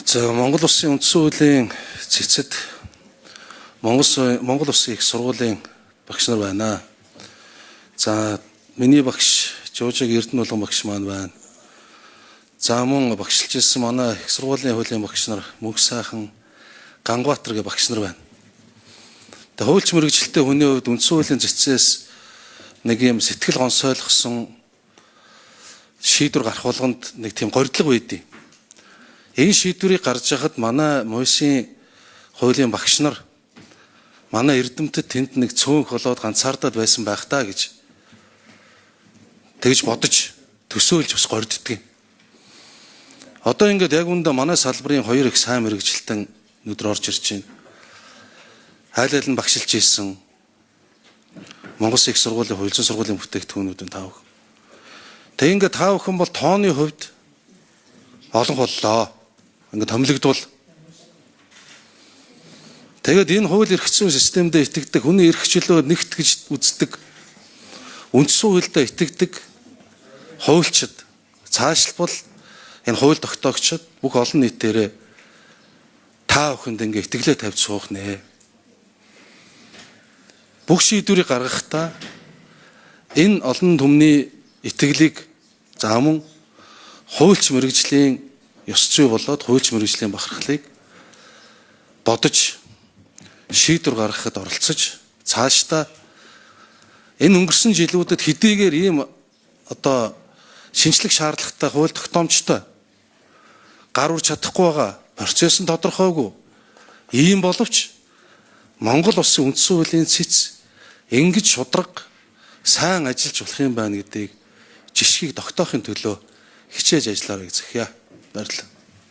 За Монгол Улсын үндсэн хуулийн цэцэд Монгол Улсын их сургуулийн багш нар байна. За миний багш Жуужиг Эрдэнэ болгон багш маань байна. За мөн багшилж ирсэн манай их сургуулийн хуулийн багш нар Мөнх сайхан Ганбаатар гэх багш нар байна. Тэгээ хуульч мэргэжилтэй хүний хувьд үндсэн хуулийн цэцээс нэг юм сэтгэл гонсойлгосон шийдвэр гарах болгонд нэг тийм горьдлого байдیں۔ Энэ шийдвэрийг гаргаж яхад манай Мойсийн хуулийн багш нар манай эрдэмтэд тэнд нэг цөөнх болоод ганцаардаад байсан байх таа гэж тэгж бодож төсөөлж бас горьддаг. Одоо ингээд яг үндэ манай салбарын хоёр их сайн мэргэжилтэн өдөр орж ирж байна. Айл айл нь багшилж ийсэн Монгол Улсын их сургуулийн хуульчин сургуулийн бүтээгдэхүүнүүдийн тав. Тэг ингээд тав хэн бол тооны хувьд олон боллоо. Ингээд томилогдвол тэгээд энэ хууль эрх зүйн системд итгэдэг хүний эрх чөлөө нэгт гэж үздэг үндсэн хуульдаа итгэдэг хуульчид цаашлбал энэ хууль тогтоогчид бүх олон нийтээрээ та бүхэнд ингээ итгэлээ тавьж суух нэ. Бүх шийдвэрийг гаргахдаа энэ олон түмний итгэлийг заамун хуульч мэргэжлийн ёс зүй болоод хуульч мэргэжлийн бахархлыг бодож шийдвэр гаргахад оролцож цаашдаа энэ өнгөрсөн жилүүдэд хэдийгээр ийм одоо шинжлэх шаардлагатай хууль тогтоомжтой гар үрж чадахгүй байгаа процесс нь тодорхойгүй ийм боловч Монгол Улсын үндсэн хуулийн цэц ингэж шударга сайн ажиллаж болох юм байна гэдгийг жишгийг тогтоохын төлөө хичээж ажиллаарай гэж захиа. Баярлалаа.